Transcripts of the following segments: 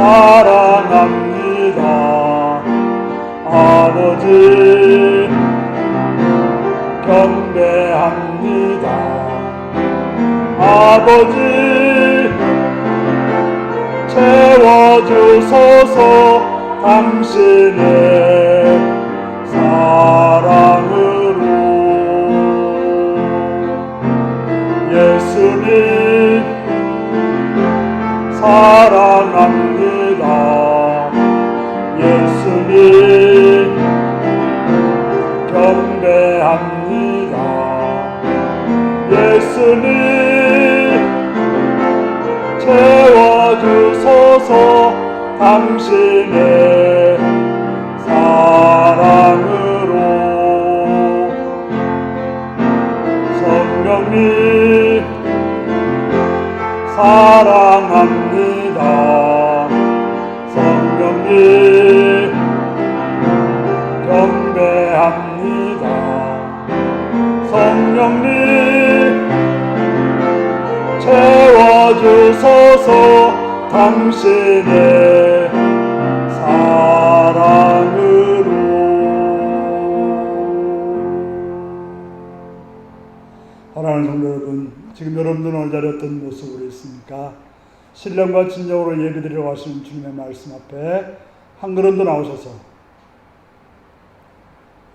사랑합니다. 아버지 경배합니다. 아버지 채워주소서. 당신의 사랑으로. 예수님 사랑합니다. 예수님 경배합니다. 예수님 채워주소서. 당신의 사랑으로. 성령님 사랑합니다. 성령님 경배합니다. 성령님 채워주소서. 당신의 사랑으로. 사랑하는 성도 여러분, 지금 여러분들은 오늘 자리에 어떤 모습으로 있습니까? 신령과 진정으로 예배드리러 가시는 주님의 말씀 앞에 한 걸음도 나오셔서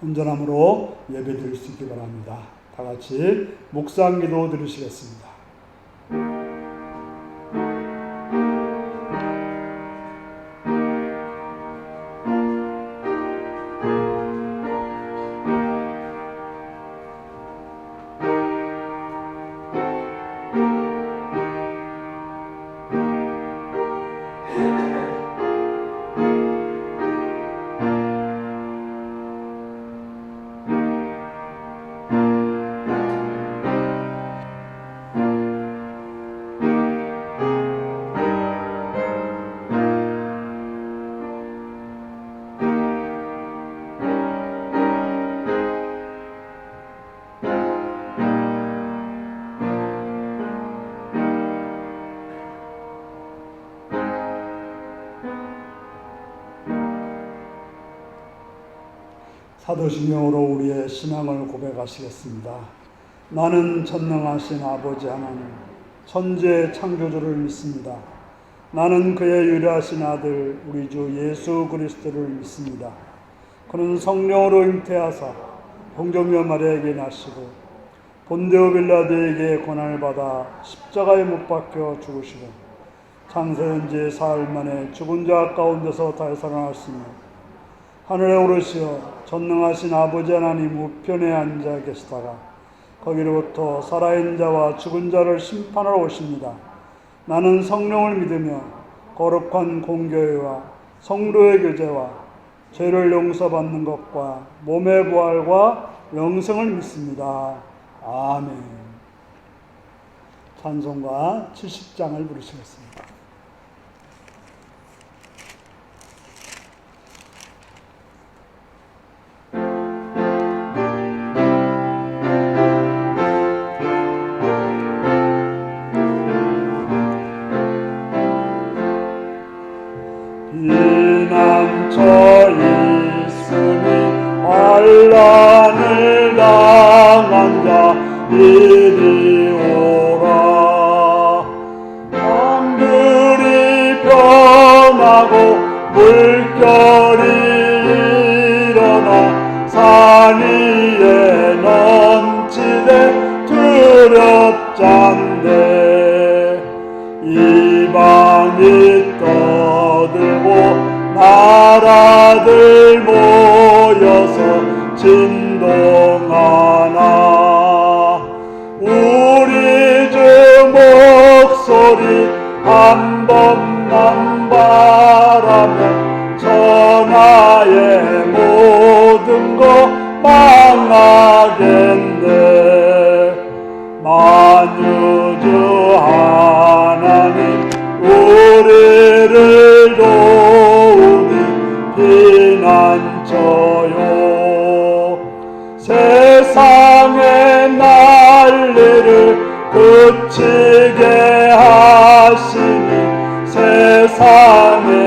온전함으로 예배드릴 수 있기 바랍니다. 다 같이 묵상 기도 드리시겠습니다. 사도신경으로 우리의 신앙을 고백하시겠습니다. 나는 전능하신 아버지 하나님, 천지의 창조주를 믿습니다. 나는 그의 유일하신 아들 우리 주 예수 그리스도를 믿습니다. 그는 성령으로 잉태하사 동정녀 마리아에게 나시고 본디오 빌라도에게 고난을 받아 십자가에 못 박혀 죽으시고 장사한 지 사흘 만에 죽은 자 가운데서 다시 살아났으며 하늘에 오르시어 전능하신 아버지 하나님 우편에 앉아 계시다가 거기로부터 살아있는 자와 죽은 자를 심판하러 오십니다. 나는 성령을 믿으며 거룩한 공교회와 성도의 교제와 죄를 용서받는 것과 몸의 부활과 영생을 믿습니다. 아멘. 찬송가 70장을 부르시겠습니다. 비난처 있으니 환난을 당한 자 이리 오라. 하늘이 변하고 물결이 일어나 산 위에 넘치되 두렵잖대. 이방이 떠들고 나라들 모여서 진동하나 우리 주 목소리 한 번만 바라면 천하의 모든 것 망하겠네. 만유주 하나님 우리를 도우니 피난처요. 세상의 난리를 그치게 하시니 세상의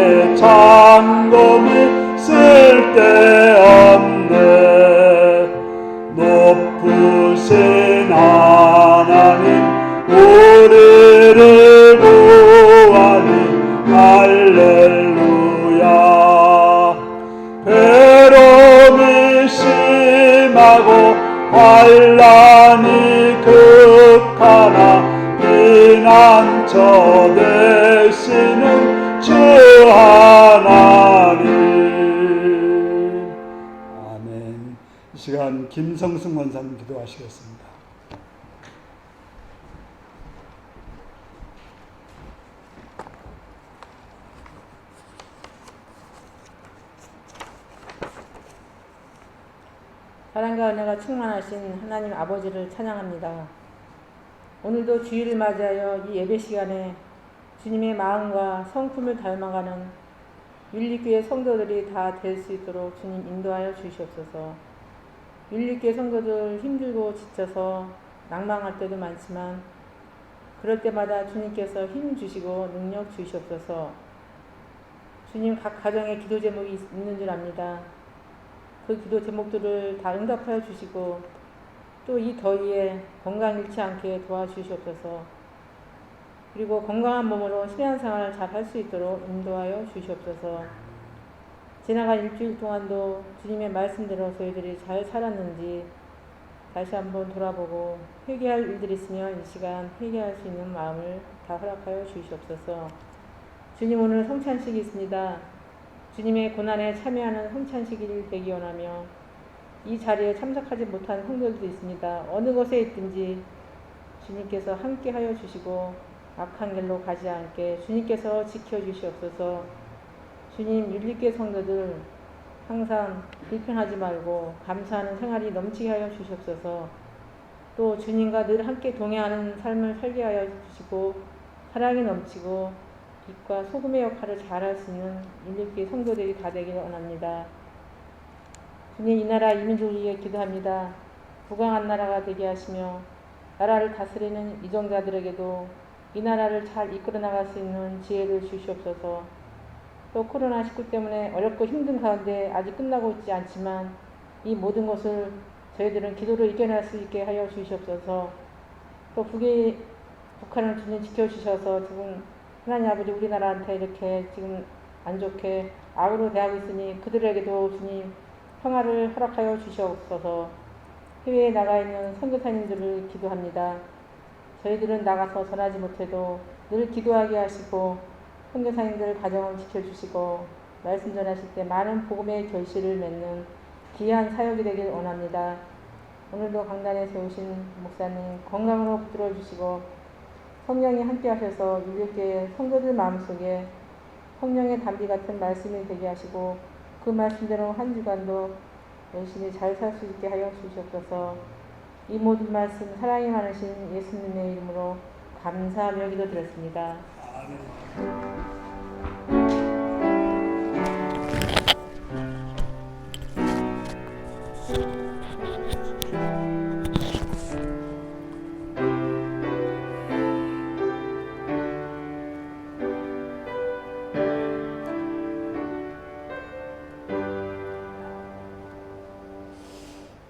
상처 되시는 주 하나님. 아멘. 이 시간 김성승 원사님 기도하시겠습니다. 사랑과 은혜가 충만하신 하나님 아버지를 찬양합니다. 오늘도 주일을 맞이하여 이 예배 시간에 주님의 마음과 성품을 닮아가는 율리교회 성도들이 다 될 수 있도록 주님 인도하여 주시옵소서. 율리교회 성도들 힘들고 지쳐서 낭망할 때도 많지만 그럴 때마다 주님께서 힘 주시고 능력 주시옵소서. 주님 각 가정에 기도 제목이 있는 줄 압니다. 그 기도 제목들을 다 응답하여 주시고 또 이 더위에 건강 잃지 않게 도와주시옵소서. 그리고 건강한 몸으로 신앙생활을 잘 할 수 있도록 인도하여 주시옵소서. 지나간 일주일 동안도 주님의 말씀대로 저희들이 잘 살았는지 다시 한번 돌아보고 회개할 일들이 있으면 이 시간 회개할 수 있는 마음을 다 허락하여 주시옵소서. 주님 오늘 성찬식이 있습니다. 주님의 고난에 참여하는 성찬식이 되기 원하며 이 자리에 참석하지 못한 성도들도 있습니다. 어느 곳에 있든지 주님께서 함께 하여 주시고 악한 길로 가지 않게 주님께서 지켜주시옵소서. 주님 율리교회 성도들 항상 불편하지 말고 감사하는 생활이 넘치게 하여 주시옵소서. 또 주님과 늘 함께 동행하는 삶을 살게 하여 주시고 사랑이 넘치고 빛과 소금의 역할을 잘할 수 있는 율리교회 성도들이 다 되기를 원합니다. 주님 이 나라 이 민족을 위해 기도합니다. 부강한 나라가 되게 하시며 나라를 다스리는 이정자들에게도 이 나라를 잘 이끌어 나갈 수 있는 지혜를 주시옵소서. 또 코로나19 때문에 어렵고 힘든 가운데 아직 끝나고 있지 않지만 이 모든 것을 저희들은 기도로 이겨낼 수 있게 하여 주시옵소서. 또 북한을 주님 지켜주셔서 지금 하나님 아버지 우리나라한테 이렇게 지금 안 좋게 악으로 대하고 있으니 그들에게도 주님 평화를 허락하여 주시옵소서. 해외에 나가 있는 선교사님들을 기도합니다. 저희들은 나가서 전하지 못해도 늘 기도하게 하시고 선교사님들 가정을 지켜주시고 말씀 전하실 때 많은 복음의 결실을 맺는 귀한 사역이 되길 원합니다. 오늘도 강단에 세우신 목사님 건강으로 붙들어 주시고 성령이 함께 하셔서 율리교회 성도들 마음속에 성령의 담비 같은 말씀이 되게 하시고 그 말씀대로 한 주간도 열심히 잘 살 수 있게 하여 주시옵소서. 이 모든 말씀 사랑이 많으신 예수님의 이름으로 감사하며 기도드렸습니다.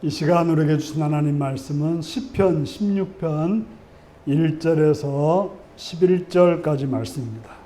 이 시간 우리에게 주신 하나님 말씀은 시편 16편 1절에서 11절까지 말씀입니다.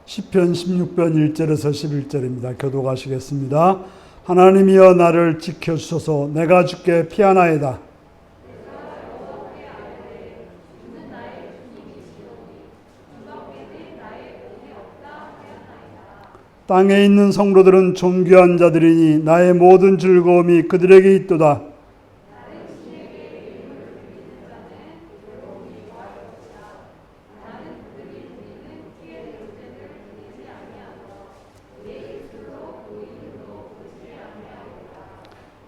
시편 16편 1절에서 11절입니다. 교독하시겠습니다. 하나님이여 나를 지켜주소서. 내가 주께 피하나이다. 땅에 있는 성도들은 존귀한 자들이니 나의 모든 즐거움이 그들에게 있도다.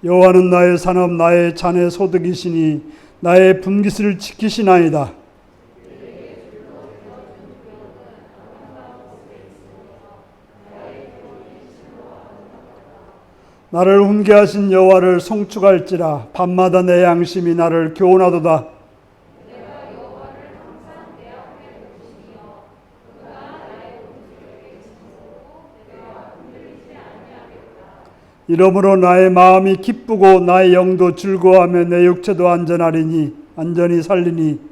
여호와는 나의 산업 나의 잔의 소득이시니 나의 분깃을 지키시나이다. 나를 훈계하신 여호와를 송축할지라. 밤마다 내 양심이 나를 교훈하도다. 이러므로 나의 마음이 기쁘고 나의 영도 즐거워하며 내 육체도 안전히 살리니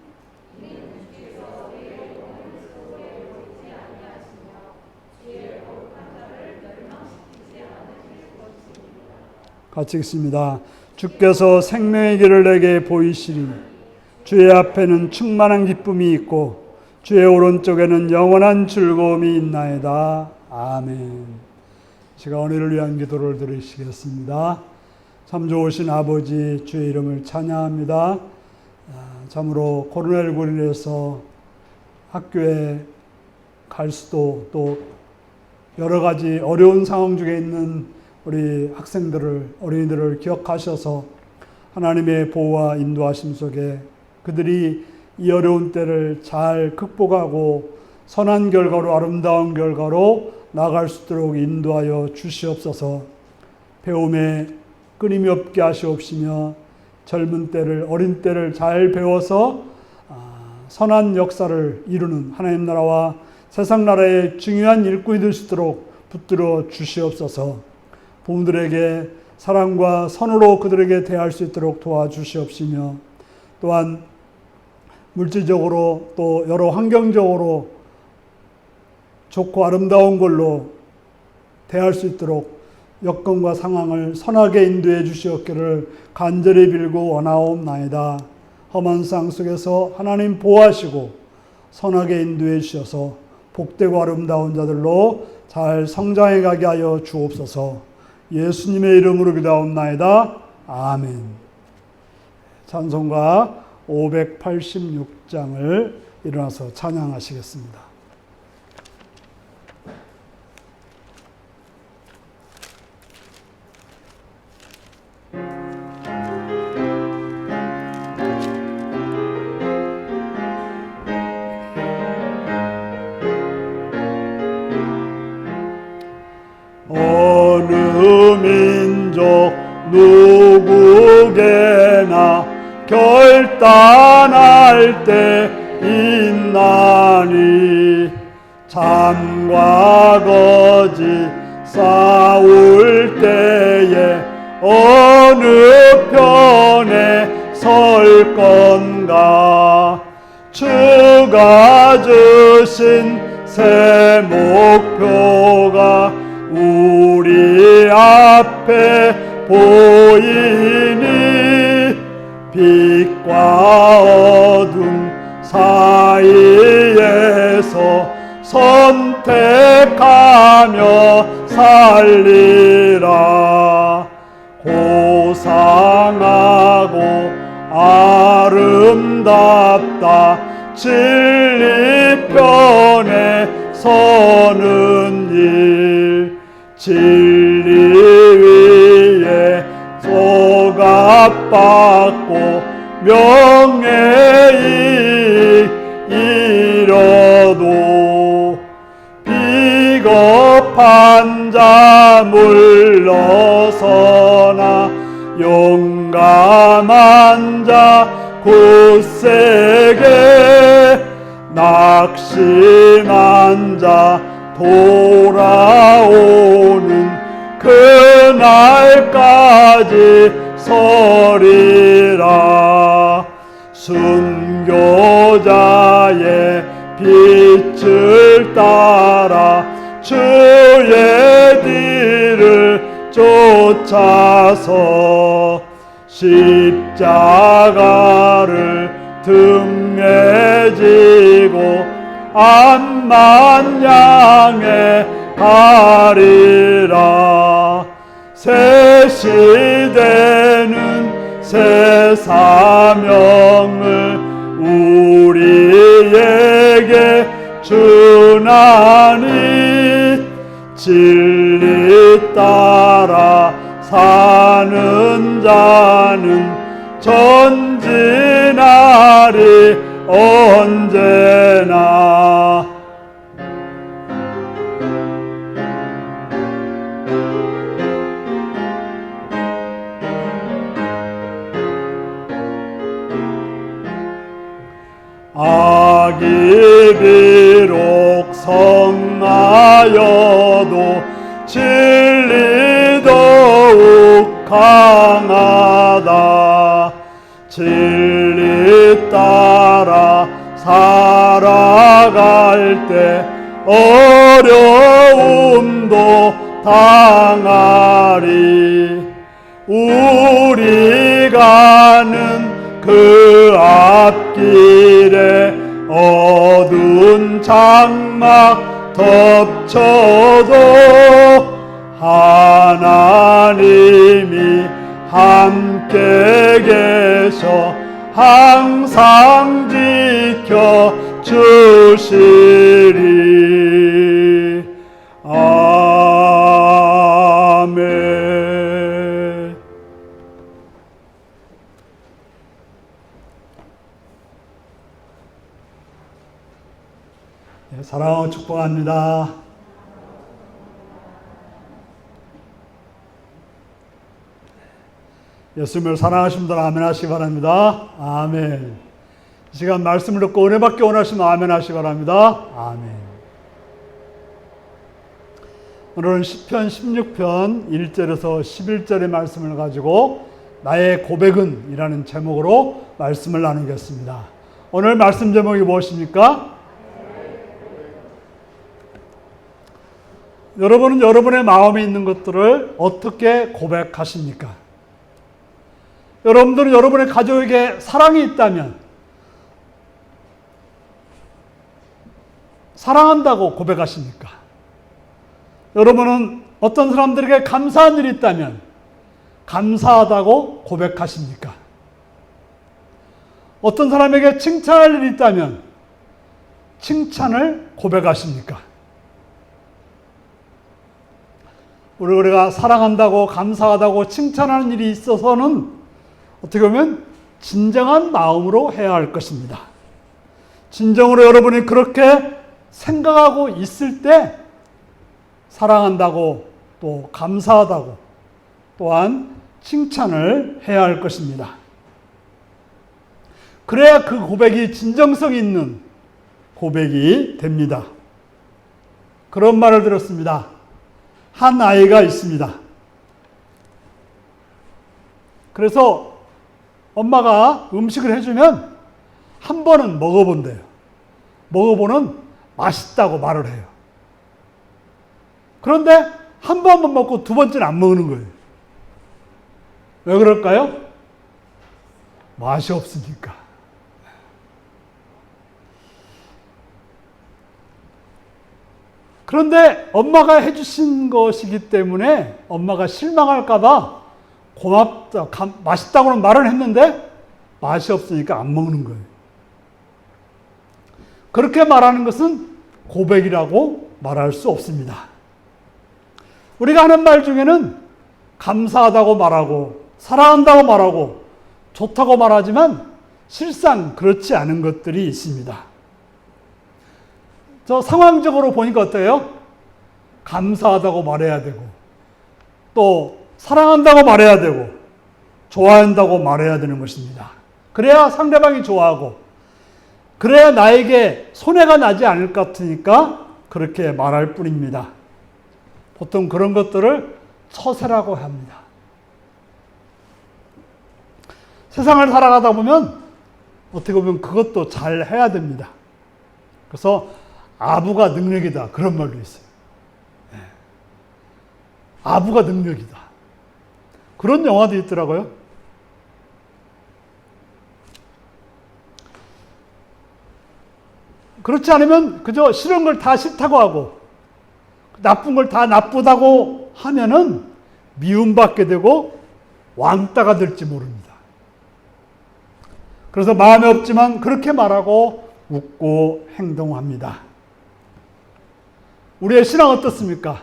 같이 읽습니다. 주께서 생명의 길을 내게 보이시리 주의 앞에는 충만한 기쁨이 있고 주의 오른쪽에는 영원한 즐거움이 있나이다. 아멘. 제가 오늘을 위한 기도를 드리시겠습니다. 참 좋으신 아버지 주의 이름을 찬양합니다. 참으로 코로나19로 인해서 학교에 갈 수도 또 여러 가지 어려운 상황 중에 있는 우리 학생들을 어린이들을 기억하셔서 하나님의 보호와 인도하심 속에 그들이 이 어려운 때를 잘 극복하고 선한 결과로 아름다운 결과로 나아갈 수 있도록 인도하여 주시옵소서. 배움에 끊임이 없게 하시옵시며 젊은 때를 어린 때를 잘 배워서 선한 역사를 이루는 하나님 나라와 세상 나라의 중요한 일꾼이 될 수 있도록 붙들어 주시옵소서. 부모들에게 사랑과 선으로 그들에게 대할 수 있도록 도와주시옵시며 또한 물질적으로 또 여러 환경적으로 좋고 아름다운 걸로 대할 수 있도록 여건과 상황을 선하게 인도해 주시옵기를 간절히 빌고 원하옵나이다. 험한 세상 속에서 하나님 보호하시고 선하게 인도해 주셔서 복되고 아름다운 자들로 잘 성장해 가게 하여 주옵소서. 예수님의 이름으로 기도하옵나이다. 아멘. 찬송가 586장을 일어나서 찬양하시겠습니다. 어느 민족 누구게나 결단할 때 있나니 참과 거짓 싸울 때에 어느 편에 설 건가. 주가 주신 새 목표가 우리 앞에 보이니 빛과 어둠 사이에서 선택하며 살리라. 고상하고 아름답다 진리 편에 서는 일. 진리 위에 소갑받고 명예이 이뤄도 비겁한 자 물러서나 용감한 자 굳세게 낙심한 자 돌아오는 그날까지 서리라. 순교자의 빛을 따라 주의 뒤를 쫓아서 십자가를 등에 지고 암만 향해 가리라. 새 시대는 새 사명을 우리에게 주나니 진리 따라 사는 자는 전진하리 언제나. 악이 비록 성하여도 진리도 강하다. 진리 따라 살아갈 때 어려움도 당하리. 우리 가는 그 앞길에 어두운 장막 덮쳐도 하나님이 함께 계셔 항상 지켜주시리. 아멘. 네, 사랑하고 축복합니다. 예수님을 사랑하시는 분들 아멘 하시기 바랍니다. 아멘. 이 시간 말씀을 듣고 은혜 받기 원하시면 아멘 하시기 바랍니다. 아멘. 오늘은 시편 16편 1절에서 11절의 말씀을 가지고 나의 고백은 이라는 제목으로 말씀을 나누겠습니다. 오늘 말씀 제목이 무엇입니까? 여러분은 여러분의 마음에 있는 것들을 어떻게 고백하십니까? 여러분들은 여러분의 가족에게 사랑이 있다면 사랑한다고 고백하십니까? 여러분은 어떤 사람들에게 감사한 일이 있다면 감사하다고 고백하십니까? 어떤 사람에게 칭찬할 일이 있다면 칭찬을 고백하십니까? 우리가 사랑한다고 감사하다고 칭찬하는 일이 있어서는 어떻게 보면 진정한 마음으로 해야 할 것입니다. 진정으로 여러분이 그렇게 생각하고 있을 때 사랑한다고 또 감사하다고 또한 칭찬을 해야 할 것입니다. 그래야 그 고백이 진정성 있는 고백이 됩니다. 그런 말을 들었습니다. 한 아이가 있습니다. 그래서 엄마가 음식을 해주면 한 번은 먹어본대요. 먹어보는 맛있다고 말을 해요. 그런데 한 번만 먹고 두 번째는 안 먹는 거예요. 왜 그럴까요? 맛이 없으니까. 그런데 엄마가 해주신 것이기 때문에 엄마가 실망할까봐 고맙다, 맛있다고는 말을 했는데 맛이 없으니까 안 먹는 거예요. 그렇게 말하는 것은 고백이라고 말할 수 없습니다. 우리가 하는 말 중에는 감사하다고 말하고 사랑한다고 말하고 좋다고 말하지만 실상 그렇지 않은 것들이 있습니다. 저 상황적으로 보니까 어때요? 감사하다고 말해야 되고 또 사랑한다고 말해야 되고 좋아한다고 말해야 되는 것입니다. 그래야 상대방이 좋아하고 그래야 나에게 손해가 나지 않을 것 같으니까 그렇게 말할 뿐입니다. 보통 그런 것들을 처세라고 합니다. 세상을 살아가다 보면 어떻게 보면 그것도 잘 해야 됩니다. 그래서 아부가 능력이다 그런 말도 있어요. 아부가 능력이다. 그런 영화도 있더라고요. 그렇지 않으면 그저 싫은 걸 다 싫다고 하고 나쁜 걸 다 나쁘다고 하면은 미움받게 되고 왕따가 될지 모릅니다. 그래서 마음에 없지만 그렇게 말하고 웃고 행동합니다. 우리의 신앙 어떻습니까?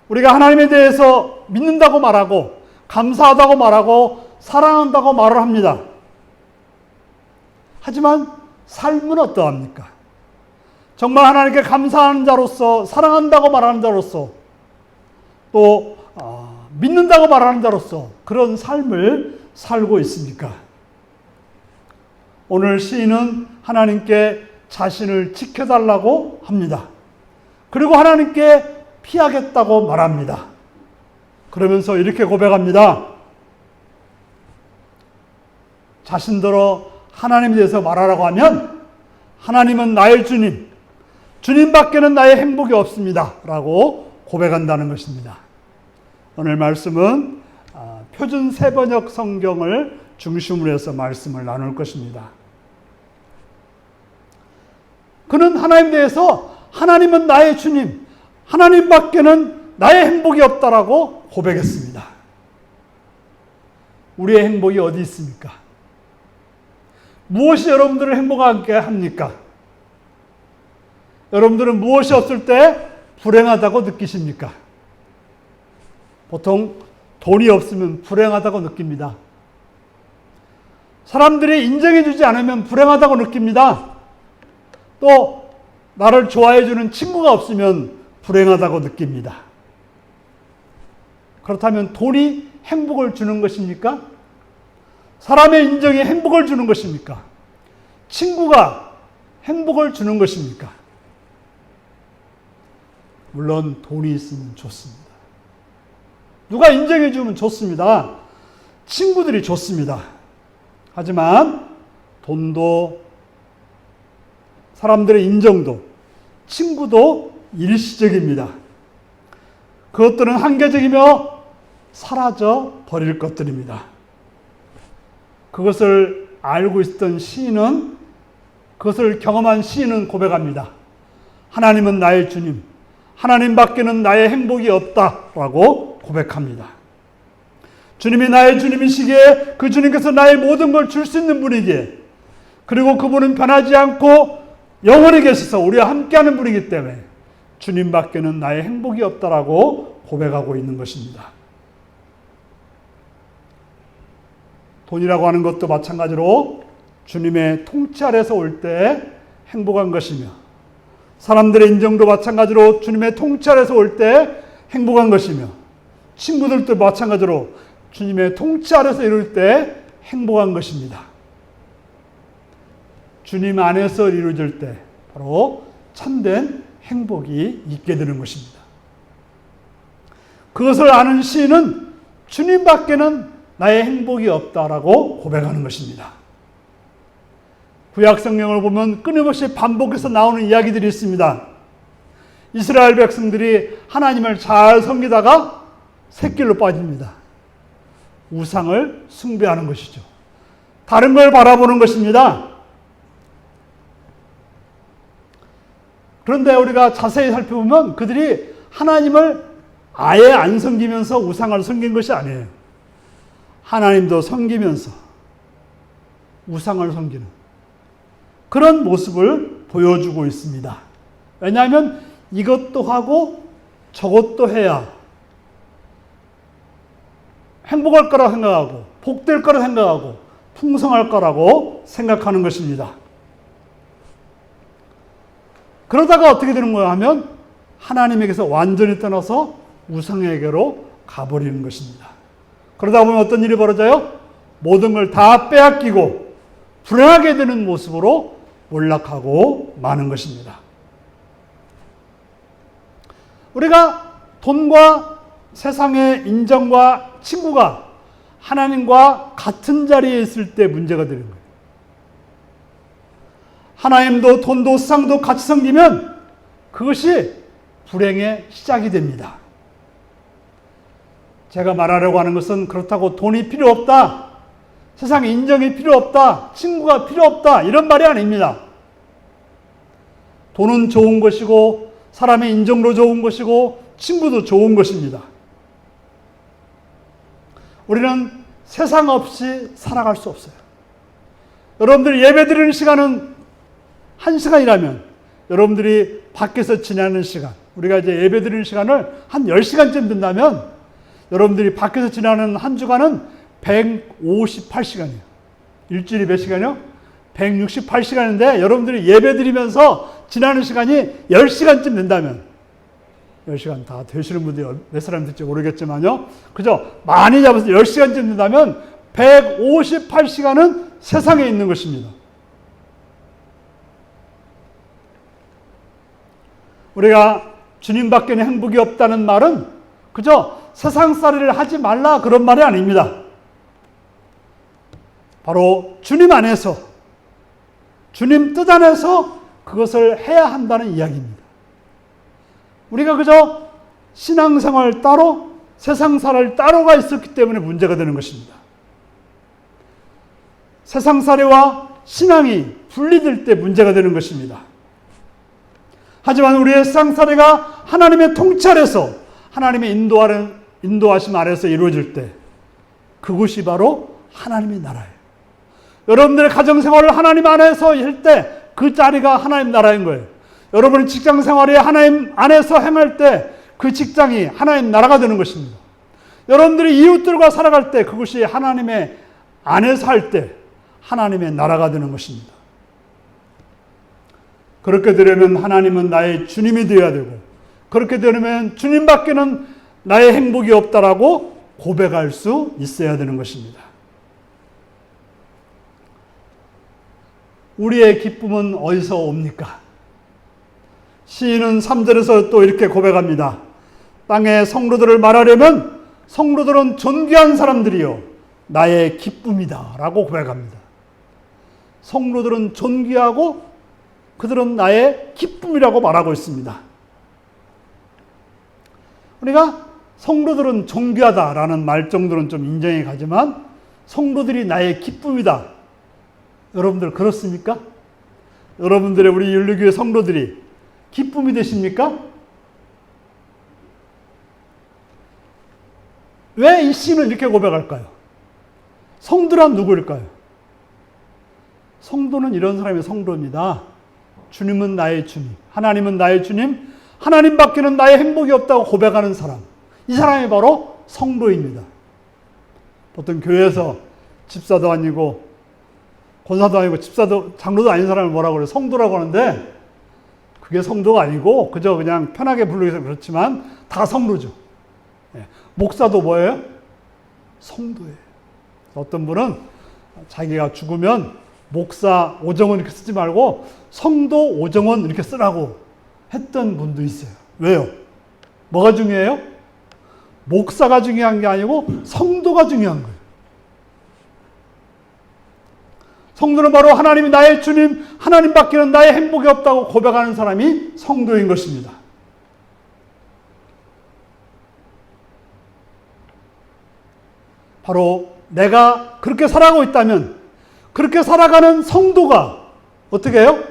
우리가 하나님에 대해서 믿는다고 말하고 감사하다고 말하고 사랑한다고 말을 합니다. 하지만 삶은 어떠합니까? 정말 하나님께 감사하는 자로서 사랑한다고 말하는 자로서 또 믿는다고 말하는 자로서 그런 삶을 살고 있습니까? 오늘 시인은 하나님께 자신을 지켜달라고 합니다. 그리고 하나님께 피하겠다고 말합니다. 그러면서 이렇게 고백합니다. 자신들로 하나님에 대해서 말하라고 하면 하나님은 나의 주님, 주님밖에는 나의 행복이 없습니다 라고 고백한다는 것입니다. 오늘 말씀은 표준 세번역 성경을 중심으로 해서 말씀을 나눌 것입니다. 그는 하나님에 대해서 하나님은 나의 주님, 하나님밖에는 나의 행복이 없다라고 고백했습니다. 우리의 행복이 어디 있습니까? 무엇이 여러분들을 행복하게 합니까? 여러분들은 무엇이 없을 때 불행하다고 느끼십니까? 보통 돈이 없으면 불행하다고 느낍니다. 사람들이 인정해주지 않으면 불행하다고 느낍니다. 또 나를 좋아해주는 친구가 없으면 불행하다고 느낍니다. 그렇다면 돈이 행복을 주는 것입니까? 사람의 인정이 행복을 주는 것입니까? 친구가 행복을 주는 것입니까? 물론 돈이 있으면 좋습니다. 누가 인정해 주면 좋습니다. 친구들이 좋습니다. 하지만 돈도 사람들의 인정도 친구도 일시적입니다. 그것들은 한계적이며 사라져 버릴 것들입니다. 그것을 알고 있었던 시인은, 그것을 경험한 시인은 고백합니다. 하나님은 나의 주님, 하나님 밖에는 나의 행복이 없다라고 고백합니다. 주님이 나의 주님이시기에 그 주님께서 나의 모든 걸 줄 수 있는 분이기에, 그리고 그분은 변하지 않고 영원히 계셔서 우리와 함께하는 분이기 때문에 주님 밖에는 나의 행복이 없다라고 고백하고 있는 것입니다. 돈이라고 하는 것도 마찬가지로 주님의 통치 아래서 올 때 행복한 것이며, 사람들의 인정도 마찬가지로 주님의 통치 아래서 올 때 행복한 것이며, 친구들도 마찬가지로 주님의 통치 아래서 이룰 때 행복한 것입니다. 주님 안에서 이루어질 때 바로 참된 행복이 있게 되는 것입니다. 그것을 아는 시인은 주님 밖에는 나의 행복이 없다라고 고백하는 것입니다. 구약 성경을 보면 끊임없이 반복해서 나오는 이야기들이 있습니다. 이스라엘 백성들이 하나님을 잘 섬기다가 샛길로 빠집니다. 우상을 숭배하는 것이죠. 다른 걸 바라보는 것입니다. 그런데 우리가 자세히 살펴보면 그들이 하나님을 아예 안 섬기면서 우상을 섬긴 것이 아니에요. 하나님도 섬기면서 우상을 섬기는 그런 모습을 보여주고 있습니다. 왜냐하면 이것도 하고 저것도 해야 행복할 거라고 생각하고 복될 거라고 생각하고 풍성할 거라고 생각하는 것입니다. 그러다가 어떻게 되는 거야 하면 하나님에게서 완전히 떠나서 우상에게로 가버리는 것입니다. 그러다 보면 어떤 일이 벌어져요? 모든 걸 다 빼앗기고 불행하게 되는 모습으로 몰락하고 마는 것입니다. 우리가 돈과 세상의 인정과 친구가 하나님과 같은 자리에 있을 때 문제가 되는 거예요. 하나님도 돈도 세상도 같이 섬기면 그것이 불행의 시작이 됩니다. 제가 말하려고 하는 것은 그렇다고 돈이 필요 없다, 세상에 인정이 필요 없다, 친구가 필요 없다 이런 말이 아닙니다. 돈은 좋은 것이고 사람의 인정도 좋은 것이고 친구도 좋은 것입니다. 우리는 세상 없이 살아갈 수 없어요. 여러분들이 예배드리는 시간은 1시간이라면 여러분들이 밖에서 지내는 시간, 우리가 이제 예배드리는 시간을 한 10시간쯤 된다면 여러분들이 밖에서 지나는 한 주간은 158시간이에요. 일주일이 몇 시간이요? 168시간인데 여러분들이 예배드리면서 지나는 시간이 10시간쯤 된다면 10시간 다 되시는 분들이 몇 사람 될지 모르겠지만요. 그죠? 많이 잡아서 10시간쯤 된다면 158시간은 세상에 있는 것입니다. 우리가 주님 밖에는 행복이 없다는 말은 그저 세상살이를 하지 말라 그런 말이 아닙니다. 바로 주님 안에서, 주님 뜻 안에서 그것을 해야 한다는 이야기입니다. 우리가 그저 신앙생활 따로 세상살이 따로가 있었기 때문에 문제가 되는 것입니다. 세상살이와 신앙이 분리될 때 문제가 되는 것입니다. 하지만 우리의 세상살이가 하나님의 통치 아래서, 하나님의 인도하심 아래서 이루어질 때 그것이 바로 하나님의 나라예요. 여러분들의 가정생활을 하나님 안에서 할 때 그 자리가 하나님 나라인 거예요. 여러분의 직장생활이 하나님 안에서 행할 때 그 직장이 하나님 나라가 되는 것입니다. 여러분들이 이웃들과 살아갈 때 그것이 하나님의 안에서 할 때 하나님의 나라가 되는 것입니다. 그렇게 되려면 하나님은 나의 주님이 되어야 되고, 그렇게 되려면 주님밖에는 나의 행복이 없다라고 고백할 수 있어야 되는 것입니다. 우리의 기쁨은 어디서 옵니까? 시인은 3절에서 또 이렇게 고백합니다. 땅의 성도들을 말하려면 성도들은 존귀한 사람들이요 나의 기쁨이다 라고 고백합니다. 성도들은 존귀하고 그들은 나의 기쁨이라고 말하고 있습니다. 우리가 성도들은 존귀하다라는 말 정도는 좀 인정이 가지만 성도들이 나의 기쁨이다. 여러분들 그렇습니까? 여러분들의 우리 윤리교회 성도들이 기쁨이 되십니까? 왜 이 시는 이렇게 고백할까요? 성도란 누구일까요? 성도는 이런 사람이 성도입니다. 주님은 나의 주님, 하나님은 나의 주님, 하나님 밖에는 나의 행복이 없다고 고백하는 사람. 이 사람이 바로 성도입니다. 보통 교회에서 집사도 아니고 권사도 아니고 집사도 장로도 아닌 사람을 뭐라고 그래요? 성도라고 하는데 그게 성도가 아니고 그저 그냥 편하게 부르기서 그렇지만 다 성도죠. 목사도 뭐예요? 성도예요. 어떤 분은 자기가 죽으면 목사 오정원 이렇게 쓰지 말고 성도 오정원 이렇게 쓰라고 했던 분도 있어요. 왜요? 뭐가 중요해요? 목사가 중요한 게 아니고 성도가 중요한 거예요. 성도는 바로 하나님이 나의 주님, 하나님 밖에는 나의 행복이 없다고 고백하는 사람이 성도인 것입니다. 바로 내가 그렇게 살아가고 있다면 그렇게 살아가는 성도가 어떻게 해요?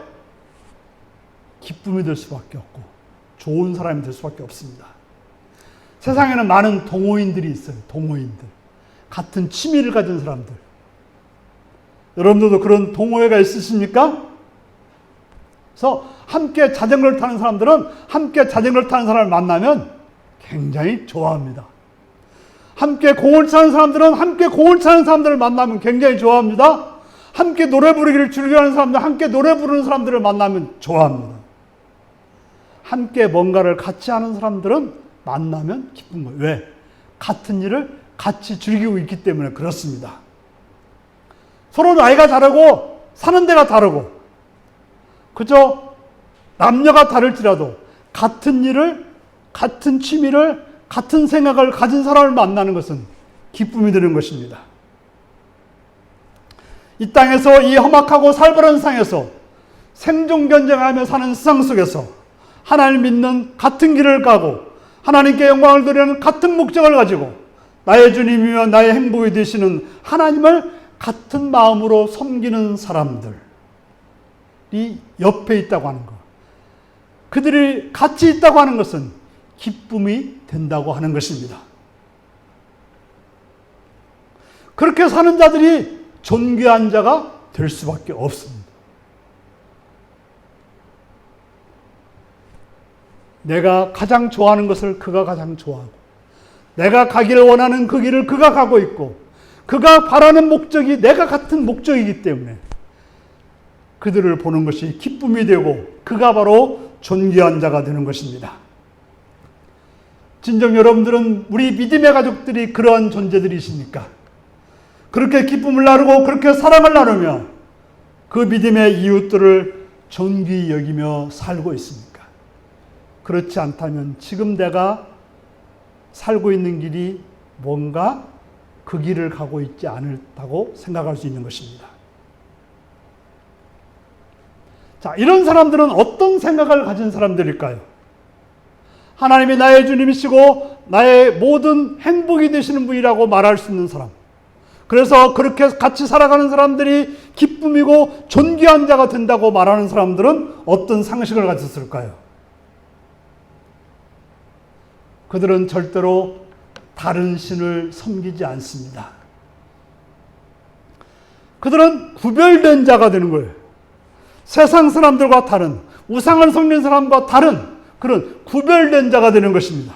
기쁨이 될 수밖에 없고 좋은 사람이 될 수밖에 없습니다. 세상에는 많은 동호인들이 있어요. 동호인들. 같은 취미를 가진 사람들. 여러분들도 그런 동호회가 있으십니까? 그래서 함께 자전거를 타는 사람들은 함께 자전거를 타는 사람을 만나면 굉장히 좋아합니다. 함께 공을 차는 사람들은 함께 공을 차는 사람들을 만나면 굉장히 좋아합니다. 함께 노래 부르기를 즐겨하는 사람들, 함께 노래 부르는 사람들을 만나면 좋아합니다. 함께 뭔가를 같이 하는 사람들은 만나면 기쁜 거예요. 왜? 같은 일을 같이 즐기고 있기 때문에 그렇습니다. 서로 나이가 다르고 사는 데가 다르고 그저 남녀가 다를지라도 같은 일을, 같은 취미를, 같은 생각을 가진 사람을 만나는 것은 기쁨이 되는 것입니다. 이 땅에서 이 험악하고 살벌한 세상에서 생존경쟁하며 사는 세상 속에서 하나님을 믿는 같은 길을 가고 하나님께 영광을 돌리는 같은 목적을 가지고 나의 주님이며 나의 행복이 되시는 하나님을 같은 마음으로 섬기는 사람들이 옆에 있다고 하는 것. 그들이 같이 있다고 하는 것은 기쁨이 된다고 하는 것입니다. 그렇게 사는 자들이 존귀한 자가 될 수밖에 없습니다. 내가 가장 좋아하는 것을 그가 가장 좋아하고 내가 가기를 원하는 그 길을 그가 가고 있고 그가 바라는 목적이 내가 같은 목적이기 때문에 그들을 보는 것이 기쁨이 되고 그가 바로 존귀한 자가 되는 것입니다. 진정 여러분들은 우리 믿음의 가족들이 그러한 존재들이십니까? 그렇게 기쁨을 나누고 그렇게 사랑을 나누며 그 믿음의 이웃들을 존귀히 여기며 살고 있습니까? 그렇지 않다면 지금 내가 살고 있는 길이 뭔가 그 길을 가고 있지 않다고 생각할 수 있는 것입니다. 자, 이런 사람들은 어떤 생각을 가진 사람들일까요? 하나님이 나의 주님이시고 나의 모든 행복이 되시는 분이라고 말할 수 있는 사람. 그래서 그렇게 같이 살아가는 사람들이 기쁨이고 존귀한 자가 된다고 말하는 사람들은 어떤 상식을 가졌을까요? 그들은 절대로 다른 신을 섬기지 않습니다. 그들은 구별된 자가 되는 거예요. 세상 사람들과 다른, 우상을 섬기는 사람과 다른 그런 구별된 자가 되는 것입니다.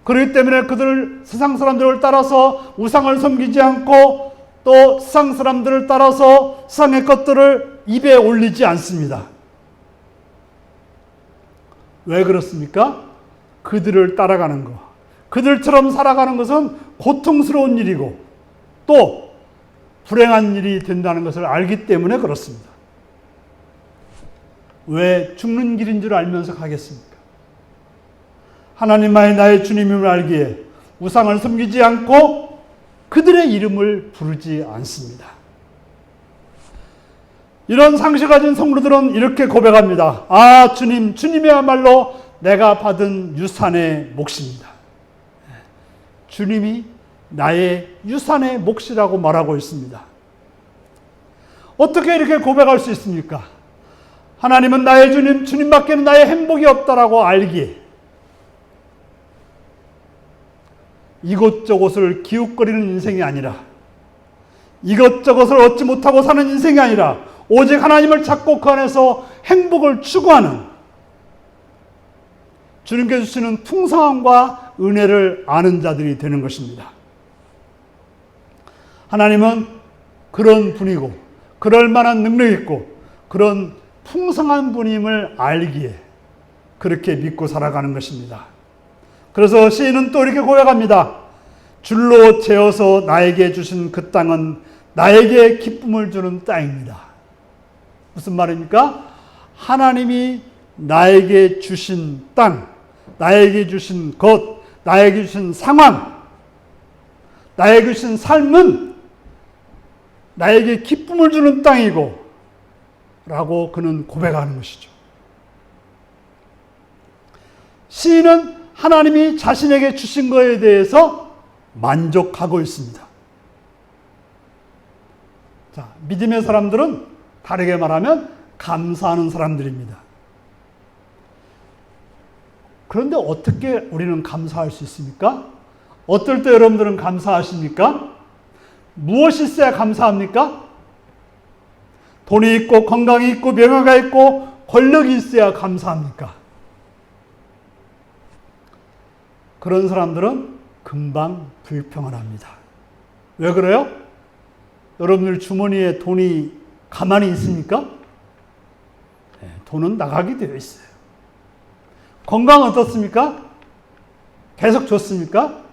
그렇기 때문에 그들 세상 사람들을 따라서 우상을 섬기지 않고 또 세상 사람들을 따라서 세상의 것들을 입에 올리지 않습니다. 왜 그렇습니까? 그들을 따라가는 것, 그들처럼 살아가는 것은 고통스러운 일이고 또 불행한 일이 된다는 것을 알기 때문에 그렇습니다. 왜 죽는 길인 줄 알면서 가겠습니까? 하나님만이 나의 주님임을 알기에 우상을 섬기지 않고 그들의 이름을 부르지 않습니다. 이런 상식을 가진 성도들은 이렇게 고백합니다. 아, 주님, 주님이야말로 내가 받은 유산의 몫입니다. 주님이 나의 유산의 몫이라고 말하고 있습니다. 어떻게 이렇게 고백할 수 있습니까? 하나님은 나의 주님, 주님밖에는 나의 행복이 없다라고 알기에 이것저것을 기웃거리는 인생이 아니라 이것저것을 얻지 못하고 사는 인생이 아니라 오직 하나님을 찾고 그 안에서 행복을 추구하는 주님께 주시는 풍성함과 은혜를 아는 자들이 되는 것입니다. 하나님은 그런 분이고 그럴 만한 능력이 있고 그런 풍성한 분임을 알기에 그렇게 믿고 살아가는 것입니다. 그래서 시인은 또 이렇게 고백합니다. 줄로 재어서 나에게 주신 그 땅은 나에게 기쁨을 주는 땅입니다. 무슨 말입니까? 하나님이 나에게 주신 땅, 나에게 주신 것, 나에게 주신 상황, 나에게 주신 삶은 나에게 기쁨을 주는 땅이고 라고 그는 고백하는 것이죠. 시인은 하나님이 자신에게 주신 것에 대해서 만족하고 있습니다. 자, 믿음의 사람들은 다르게 말하면 감사하는 사람들입니다. 그런데 어떻게 우리는 감사할 수 있습니까? 어떨 때 여러분들은 감사하십니까? 무엇이 있어야 감사합니까? 돈이 있고 건강이 있고 명예가 있고 권력이 있어야 감사합니까? 그런 사람들은 금방 불평을 합니다. 왜 그래요? 여러분들 주머니에 돈이 가만히 있습니까? 네, 돈은 나가게 되어 있어요. 건강은 어떻습니까? 계속 좋습니까?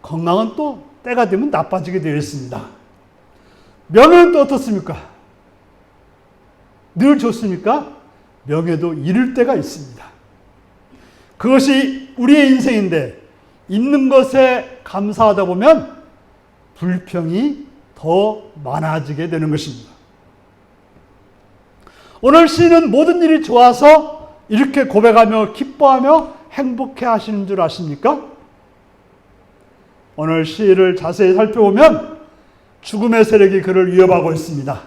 건강은 또 때가 되면 나빠지게 되어 있습니다. 명예는 또 어떻습니까? 늘 좋습니까? 명예도 잃을 때가 있습니다. 그것이 우리의 인생인데 있는 것에 감사하다 보면 불평이 더 많아지게 되는 것입니다. 오늘 시인은 모든 일이 좋아서 이렇게 고백하며 기뻐하며 행복해 하시는 줄 아십니까? 오늘 시를 자세히 살펴보면 죽음의 세력이 그를 위협하고 있습니다.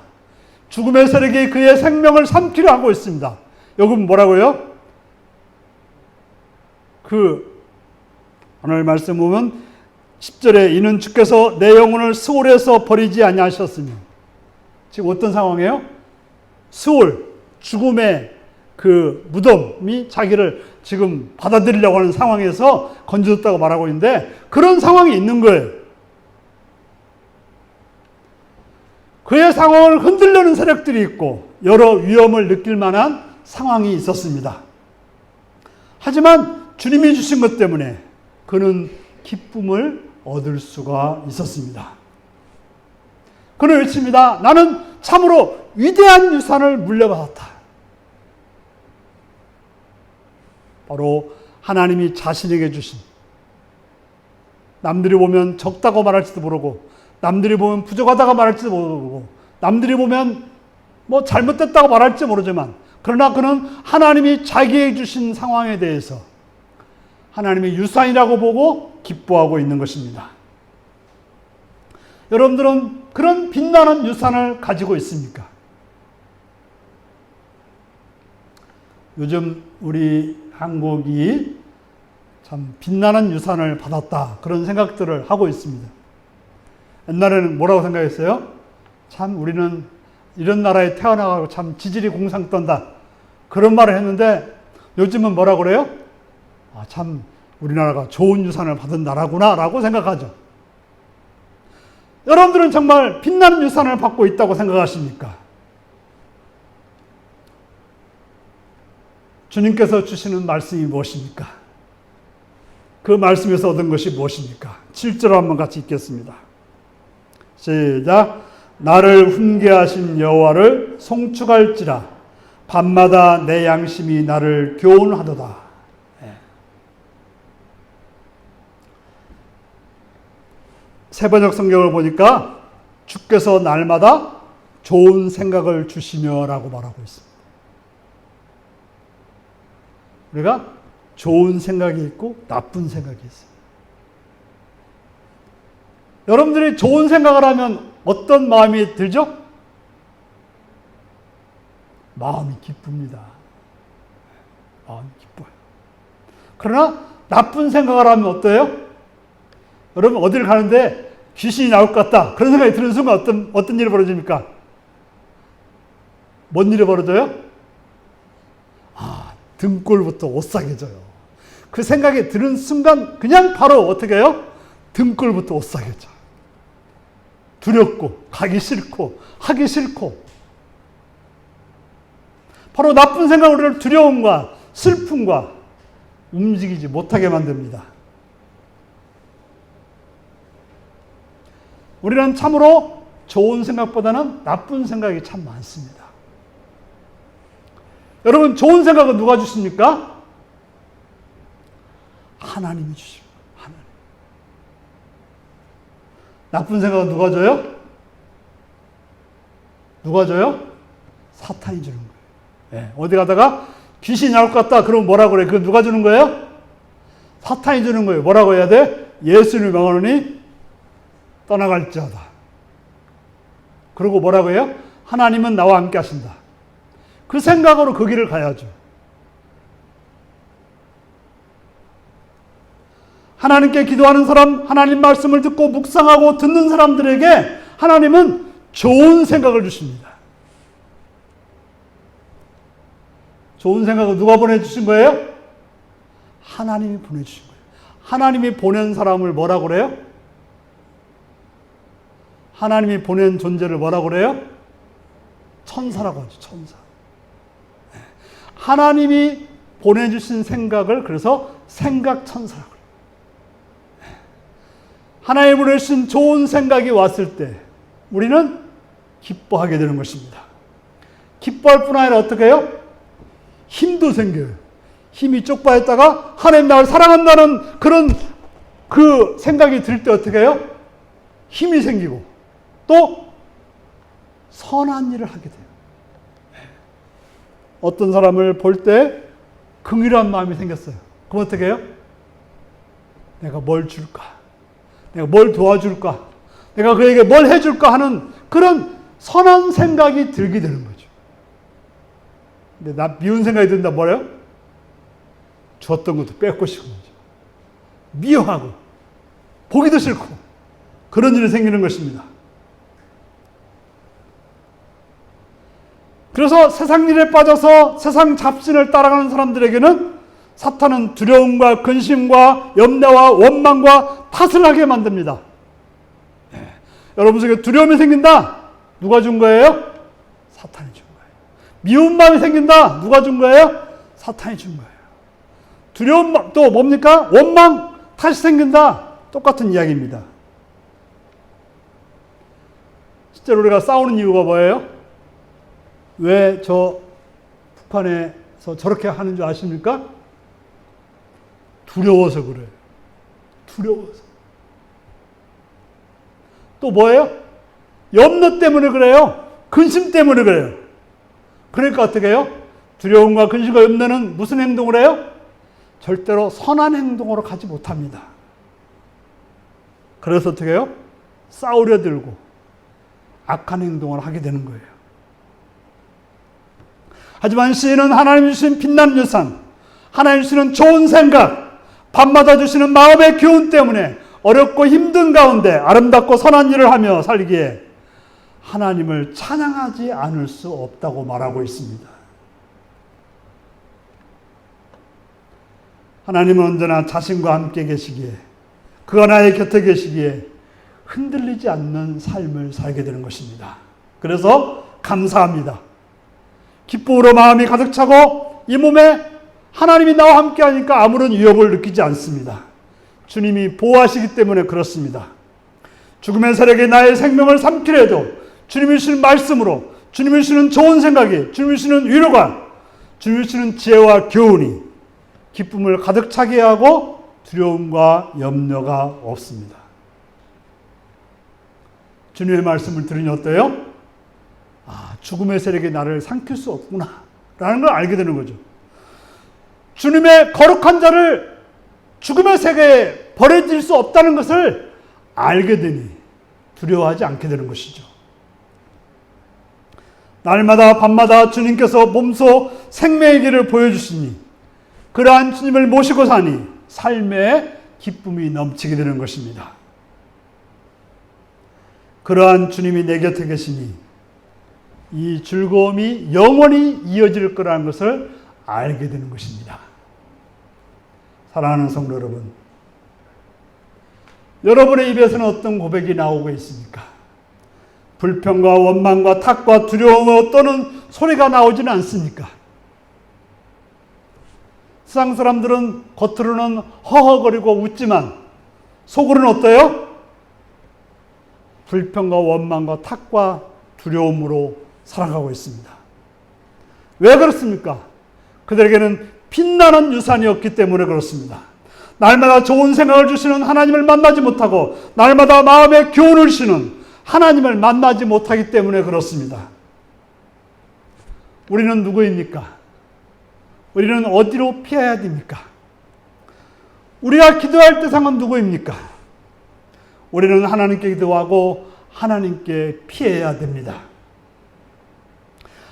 죽음의 세력이 그의 생명을 삼키려 하고 있습니다. 여기 뭐라고요? 오늘 말씀 보면 10절에 이는 주께서 내 영혼을 스올에서 버리지 아니하셨으며, 지금 어떤 상황이에요? 스올, 죽음의 그 무덤이 자기를 지금 받아들이려고 하는 상황에서 건져줬다고 말하고 있는데 그런 상황이 있는 거예요. 그의 상황을 흔들려는 세력들이 있고 여러 위험을 느낄 만한 상황이 있었습니다. 하지만 주님이 주신 것 때문에 그는 기쁨을 얻을 수가 있었습니다. 그는 외칩니다. 나는 참으로 위대한 유산을 물려받았다. 바로 하나님이 자신에게 주신 남들이 보면 적다고 말할지도 모르고, 남들이 보면 부족하다고 말할지도 모르고, 남들이 보면 뭐 잘못됐다고 말할지 모르지만, 그러나 그는 하나님이 자기에게 주신 상황에 대해서 하나님의 유산이라고 보고 기뻐하고 있는 것입니다. 여러분들은 그런 빛나는 유산을 가지고 있습니까? 요즘 우리 한국이 참 빛나는 유산을 받았다, 그런 생각들을 하고 있습니다. 옛날에는 뭐라고 생각했어요? 참 우리는 이런 나라에 태어나가고 참 지질이 공상 떤다, 그런 말을 했는데, 요즘은 뭐라고 그래요? 참 우리나라가 좋은 유산을 받은 나라구나 라고 생각하죠. 여러분들은 정말 빛나는 유산을 받고 있다고 생각하십니까? 주님께서 주시는 말씀이 무엇입니까? 그 말씀에서 얻은 것이 무엇입니까? 7절 한번 같이 읽겠습니다. 시작. 나를 훈계하신 여호와를 송축할지라, 밤마다 내 양심이 나를 교훈하도다. 세번역 성경을 보니까 주께서 날마다 좋은 생각을 주시며 라고 말하고 있습니다. 우리가 좋은 생각이 있고 나쁜 생각이 있어요. 여러분들이 좋은 생각을 하면 어떤 마음이 들죠? 마음이 기쁩니다. 마음이 기뻐요. 그러나 나쁜 생각을 하면 어때요? 여러분 어딜 가는데 귀신이 나올 것 같다, 그런 생각이 드는 순간 어떤 일이 벌어집니까? 뭔 일이 벌어져요? 등골부터 오싹해져요. 그 생각이 드는 순간 그냥 바로 어떻게 해요? 등골부터 오싹해져. 두렵고 가기 싫고 하기 싫고, 바로 나쁜 생각은 우리를 두려움과 슬픔과 움직이지 못하게 만듭니다. 우리는 참으로 좋은 생각보다는 나쁜 생각이 참 많습니다. 여러분, 좋은 생각은 누가 주십니까? 하나님이 주십니다. 하나님. 나쁜 생각은 누가 줘요? 누가 줘요? 사탄이 주는 거예요. 네, 어디 가다가 귀신이 나올 것 같다, 그러면 뭐라고 그래? 그건 누가 주는 거예요? 사탄이 주는 거예요. 뭐라고 해야 돼? 예수를 명하노니 떠나갈지어다. 그리고 뭐라고 해요? 하나님은 나와 함께 하신다. 그 생각으로 그 길을 가야죠. 하나님께 기도하는 사람, 하나님 말씀을 듣고 묵상하고 듣는 사람들에게 하나님은 좋은 생각을 주십니다. 좋은 생각을 누가 보내주신 거예요? 하나님이 보내주신 거예요. 하나님이 보낸 사람을 뭐라고 그래요? 하나님이 보낸 존재를 뭐라고 그래요? 천사라고 하죠. 천사. 하나님이 보내주신 생각을 그래서 생각천사라고 그래요. 하나님이 보내주신 좋은 생각이 왔을 때 우리는 기뻐하게 되는 것입니다. 기뻐할 뿐 아니라 어떻게 해요? 힘도 생겨요. 힘이 쪽파했다가 하나님 나를 사랑한다는 그런 그 생각이 들 때 어떻게 해요? 힘이 생기고 또 선한 일을 하게 돼요. 어떤 사람을 볼 때 긍휼한 마음이 생겼어요. 그럼 어떻게 해요? 내가 뭘 줄까? 내가 뭘 도와줄까? 내가 그에게 뭘 해줄까 하는 그런 선한 생각이 들게 되는 거죠. 근데 나 미운 생각이 든다 뭐래요? 줬던 것도 뺏고 싶은 거죠. 미워하고 보기도 싫고 그런 일이 생기는 것입니다. 그래서 세상 일에 빠져서 세상 잡신을 따라가는 사람들에게는 사탄은 두려움과 근심과 염려와 원망과 탓을 하게 만듭니다. 네. 여러분 속에 두려움이 생긴다. 누가 준 거예요? 사탄이 준 거예요. 미운 마음이 생긴다. 누가 준 거예요? 사탄이 준 거예요. 두려움 또 뭡니까? 원망, 탓이 생긴다. 똑같은 이야기입니다. 실제로 우리가 싸우는 이유가 뭐예요? 왜 저 북한에서 저렇게 하는 줄 아십니까? 두려워서 그래요. 두려워서. 또 뭐예요? 염려 때문에 그래요. 근심 때문에 그래요. 그러니까 어떻게 해요? 두려움과 근심과 염려는 무슨 행동을 해요? 절대로 선한 행동으로 가지 못합니다. 그래서 어떻게 해요? 싸우려 들고 악한 행동을 하게 되는 거예요. 하지만 시인은 하나님 주신 빛나는 유산, 하나님 주시는 좋은 생각, 밤마다 주시는 마음의 교훈 때문에 어렵고 힘든 가운데 아름답고 선한 일을 하며 살기에 하나님을 찬양하지 않을 수 없다고 말하고 있습니다. 하나님은 언제나 자신과 함께 계시기에, 그가 나의 곁에 계시기에 흔들리지 않는 삶을 살게 되는 것입니다. 그래서 감사합니다. 기쁨으로 마음이 가득 차고 이 몸에 하나님이 나와 함께 하니까 아무런 위협을 느끼지 않습니다. 주님이 보호하시기 때문에 그렇습니다. 죽음의 세력이 나의 생명을 삼키려 해도 주님이 주시는 말씀으로, 주님이 주시는 좋은 생각이, 주님이 주시는 위로가, 주님이 주시는 지혜와 교훈이 기쁨을 가득 차게 하고 두려움과 염려가 없습니다. 주님의 말씀을 들으니 어때요? 죽음의 세력이 나를 삼킬 수 없구나 라는 걸 알게 되는 거죠. 주님의 거룩한 자를 죽음의 세계에 버려질 수 없다는 것을 알게 되니 두려워하지 않게 되는 것이죠. 날마다 밤마다 주님께서 몸소 생명의 길을 보여주시니 그러한 주님을 모시고 사니 삶에 기쁨이 넘치게 되는 것입니다. 그러한 주님이 내 곁에 계시니 이 즐거움이 영원히 이어질 거라는 것을 알게 되는 것입니다. 사랑하는 성도 여러분, 여러분의 입에서는 어떤 고백이 나오고 있습니까? 불평과 원망과 탓과 두려움 또는 소리가 나오지는 않습니까? 세상 사람들은 겉으로는 허허거리고 웃지만 속으로는 어때요? 불평과 원망과 탓과 두려움으로 살아가고 있습니다. 왜 그렇습니까? 그들에게는 빛나는 유산이 없기 때문에 그렇습니다. 날마다 좋은 생각을 주시는 하나님을 만나지 못하고 날마다 마음의 교훈을 주시는 하나님을 만나지 못하기 때문에 그렇습니다. 우리는 누구입니까? 우리는 어디로 피해야 됩니까? 우리가 기도할 대상은 누구입니까? 우리는 하나님께 기도하고 하나님께 피해야 됩니다.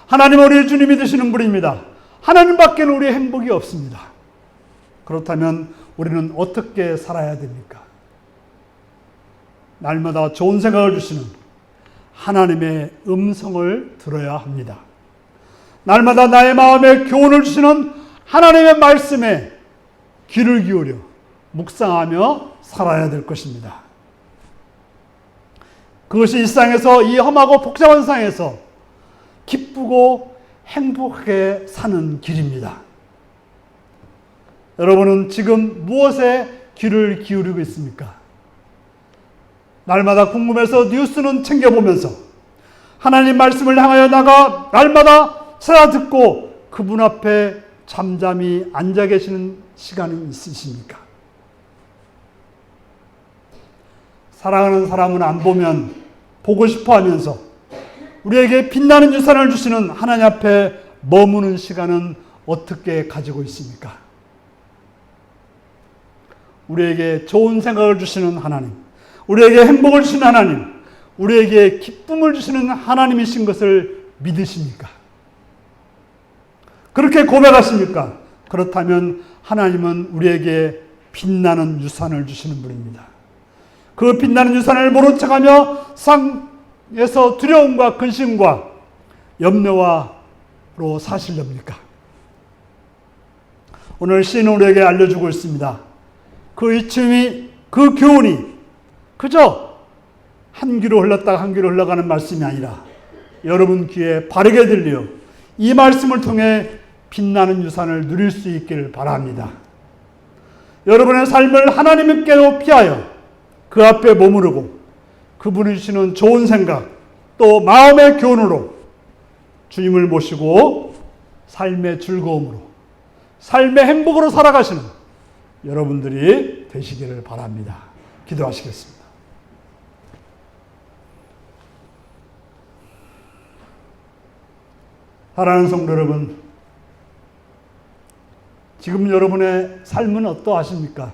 하나님은 우리의 주님이 되시는 분입니다. 하나님밖에는 우리의 행복이 없습니다. 그렇다면 우리는 어떻게 살아야 됩니까? 날마다 좋은 생각을 주시는 하나님의 음성을 들어야 합니다. 날마다 나의 마음에 교훈을 주시는 하나님의 말씀에 귀를 기울여 묵상하며 살아야 될 것입니다. 그것이 이 세상에서, 이 험하고 복잡한 세상에서 기쁘고 행복하게 사는 길입니다. 여러분은 지금 무엇에 귀를 기울이고 있습니까? 날마다 궁금해서 뉴스는 챙겨보면서 하나님 말씀을 향하여 나가 날마다 찾아 듣고 그분 앞에 잠잠히 앉아 계시는 시간이 있으십니까? 사랑하는 사람은 안 보면 보고 싶어 하면서 우리에게 빛나는 유산을 주시는 하나님 앞에 머무는 시간은 어떻게 가지고 있습니까? 우리에게 좋은 생각을 주시는 하나님, 우리에게 행복을 주시는 하나님, 우리에게 기쁨을 주시는 하나님이신 것을 믿으십니까? 그렇게 고백하십니까? 그렇다면 하나님은 우리에게 빛나는 유산을 주시는 분입니다. 그 빛나는 유산을 모른 척하며 세상에서 두려움과 근심과 염려로 사시렵니까? 오늘 시인은 우리에게 알려주고 있습니다. 그 이침이, 그 교훈이 그저 한 귀로 흘렀다가 한 귀로 흘러가는 말씀이 아니라 여러분 귀에 바르게 들려 이 말씀을 통해 빛나는 유산을 누릴 수 있기를 바랍니다. 여러분의 삶을 하나님께로 피하여 그 앞에 머무르고 그분이 주시는 좋은 생각 또 마음의 교훈으로 주님을 모시고 삶의 즐거움으로 삶의 행복으로 살아가시는 여러분들이 되시기를 바랍니다. 기도하시겠습니다. 사랑하는 성도 여러분, 지금 여러분의 삶은 어떠하십니까?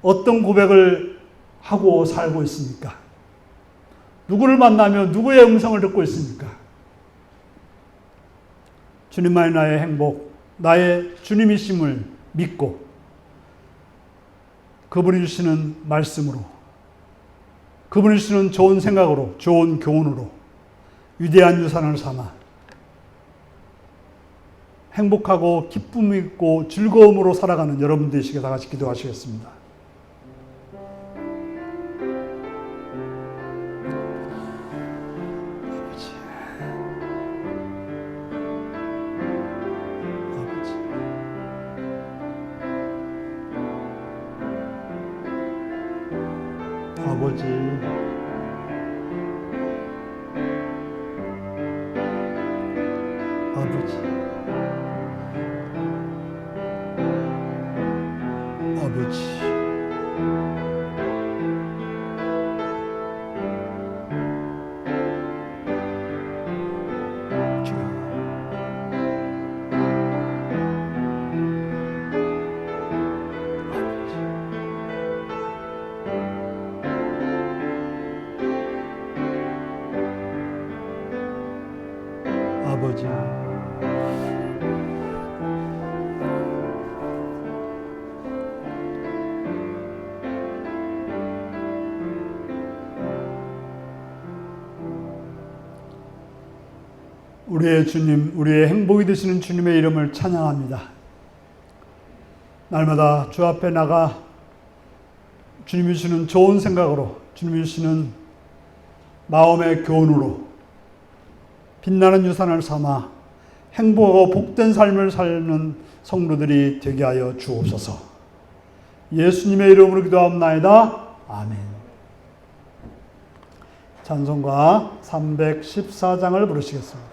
어떤 고백을 하고 살고 있습니까? 누구를 만나며 누구의 음성을 듣고 있습니까? 주님만이 나의 행복, 나의 주님이심을 믿고 그분이 주시는 말씀으로, 그분이 주시는 좋은 생각으로, 좋은 교훈으로 위대한 유산을 삼아 행복하고 기쁨 있고 즐거움으로 살아가는 여러분 되시게 다 같이 기도하시겠습니다. 아버지, 아버지, 아버지, 아버지, 우리의 주님, 우리의 행복이 되시는 주님의 이름을 찬양합니다. 날마다 주 앞에 나가 주님이 주시는 좋은 생각으로, 주님이 주시는 마음의 교훈으로 빛나는 유산을 삼아 행복하고 복된 삶을 사는 성도들이 되게 하여 주옵소서. 예수님의 이름으로 기도하옵나이다. 아멘. 찬송가 314장을 부르시겠습니다.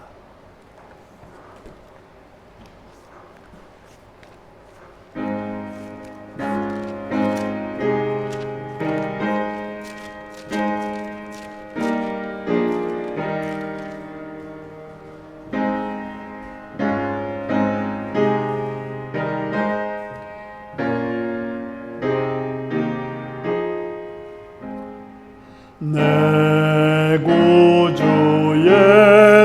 내 구주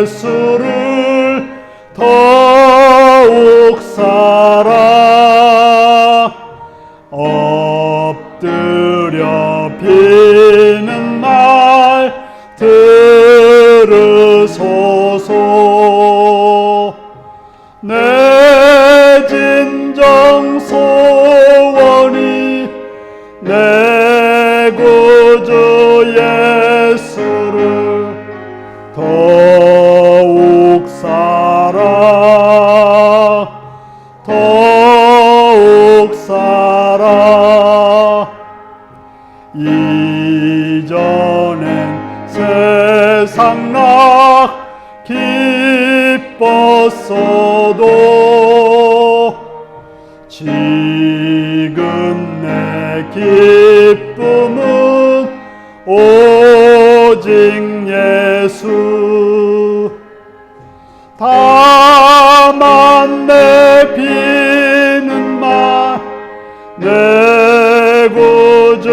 예수를 더욱 사랑 엎드려 비는 말 들으소서. 내 진정 소원이 내 구주 예수를 더욱 사랑, 더욱 사랑. 이전엔 세상 락 기뻤어도 지금 내 기쁨은 오직 예수. 다만 내 비는 말 내 구주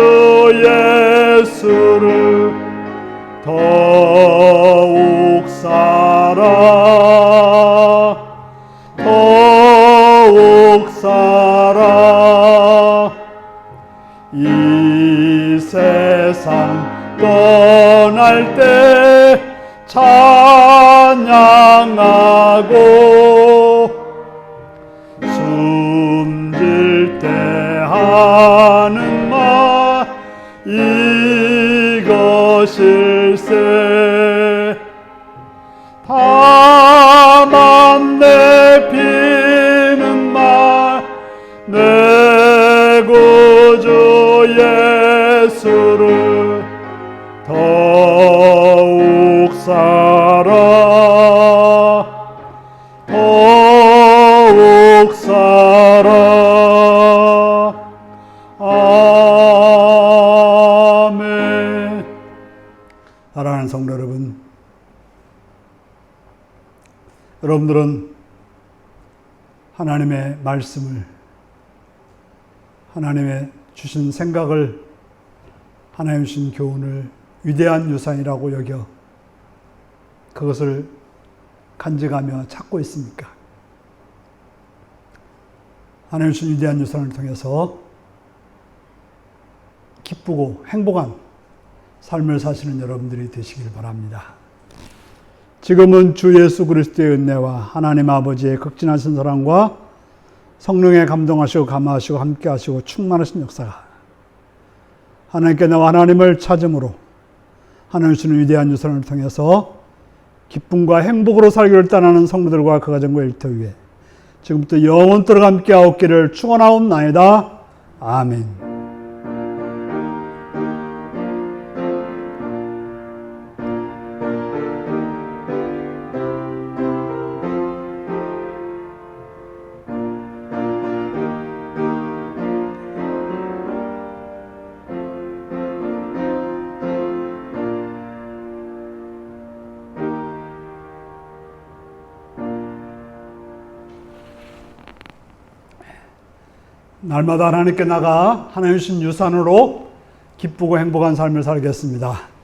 예수를 더욱 사랑, 더욱 사랑. 이 세상 떠날 때 찬양하고 숨질 때 하는 말 이것일세. 다만 내 비는 말 내 구주 예수를 더욱 사랑, 더욱 사랑. 아멘. 사랑하는 성도 여러분, 여러분들은 하나님의 말씀을, 하나님의 주신 생각을, 하나님 주신 교훈을 위대한 유산이라고 여겨 그것을 간직하며 찾고 있습니까? 하나님 주신 위대한 유산을 통해서 기쁘고 행복한 삶을 사시는 여러분들이 되시길 바랍니다. 지금은 주 예수 그리스도의 은혜와 하나님 아버지의 극진하신 사랑과 성령의 감동하시고 감화하시고 함께하시고 충만하신 역사가 하나님께 나와 하나님을 찾음으로 하나님 주시는 위대한 유산을 통해서 기쁨과 행복으로 살기를 따르는 성도들과 그 가정과 일터 위에 지금부터 영원토록 함께하옵기를 축원하옵나이다. 아멘. 날마다 하나님께 나가 하나님 주신 유산으로 기쁘고 행복한 삶을 살겠습니다.